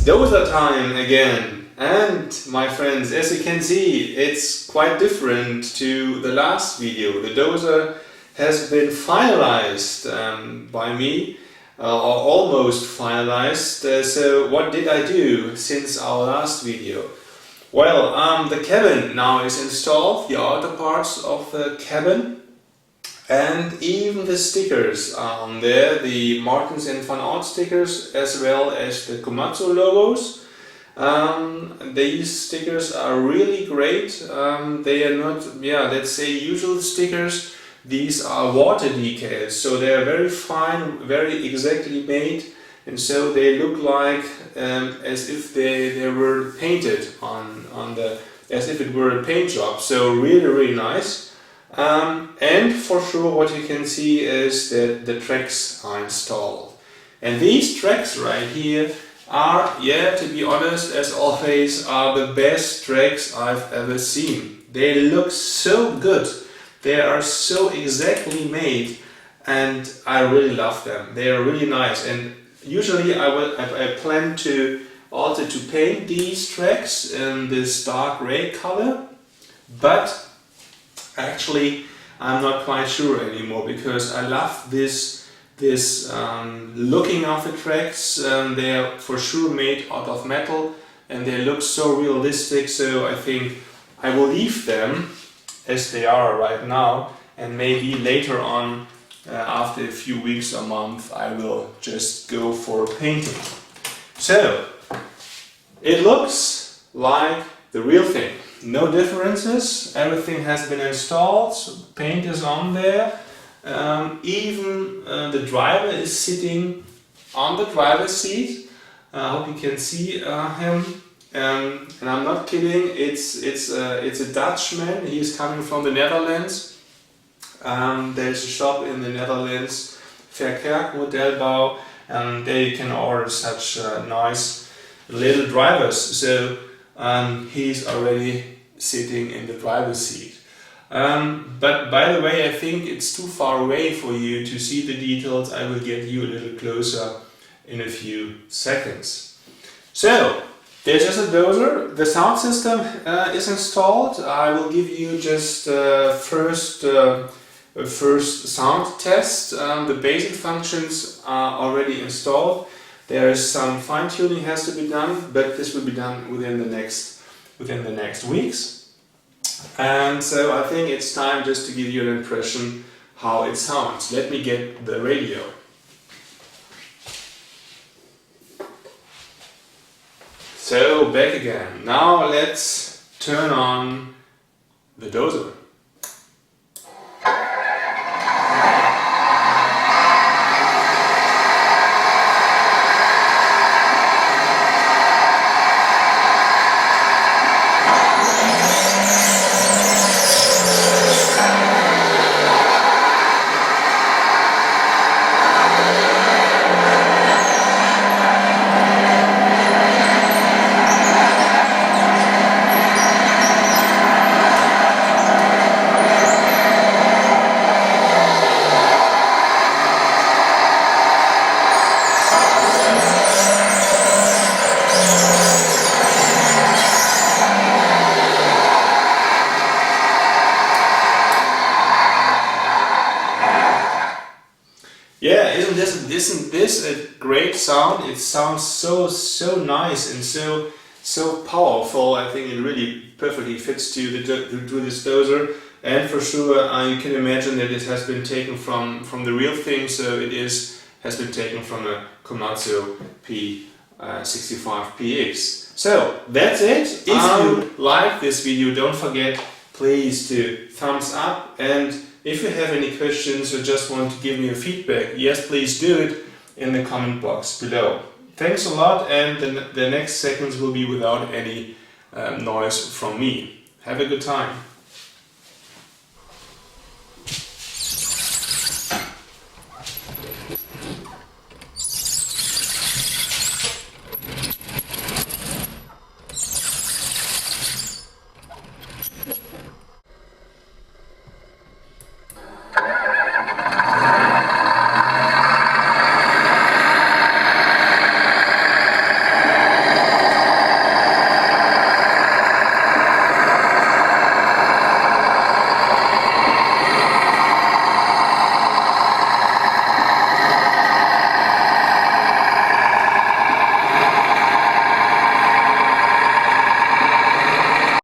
It's dozer time again, and my friends, as you can see, it's quite different to the last video. The dozer has been finalized by me, or almost finalized. So what did I do since our last video? Well, the cabin now is installed, the outer parts of the cabin, and even the stickers are on there, the Martens and Van Out stickers, as well as the Komatsu logos. These stickers are really great. They are not, let's say, usual stickers. These are water decals, so they are very fine, very exactly made, and so they look like as if they were painted on the, as if it were a paint job. So really nice. And for sure what you can see is that the tracks are installed. And these tracks right here are, to be honest, as always, are the best tracks I've ever seen. They look so good. They are so exactly made, and I really love them. They are really nice. And usually I plan to also to paint these tracks in this dark gray color, but actually I'm not quite sure anymore, because I love this looking of the tracks. They are for sure made out of metal and they look so realistic, so I think I will leave them as they are right now, and maybe later on after a few weeks or month I will just go for painting. So it looks like the real thing. No differences, everything has been installed, so paint is on there. Even the driver is sitting on the driver's seat. I hope you can see him. And I'm not kidding, it's a Dutchman. He's coming from the Netherlands. There's a shop in the Netherlands, Verkerk Modelbau, and they can order such nice little drivers. So he's already sitting in the driver's seat. But by the way, I think it's too far away for you to see the details. I will get you a little closer in a few seconds. So this is a dozer. The sound system is installed. I will give you just first sound test. The basic functions are already installed. There is some fine-tuning has to be done, but this will be done within the next weeks. And so I think it's time just to give you an impression how it sounds. Let me get the radio. So back again. Now let's turn on the dozer. Yeah, isn't this a great sound? It sounds so nice and so powerful. I think it really perfectly fits to this dozer, and for sure you can imagine that it has been taken from the real thing. So it has been taken from a Komatsu P65PX. So that's it. If you like this video, don't forget please to thumbs up, and if you have any questions or just want to give me a feedback, yes, please do it in the comment box below. Thanks a lot, and the next seconds will be without any noise from me. Have a good time.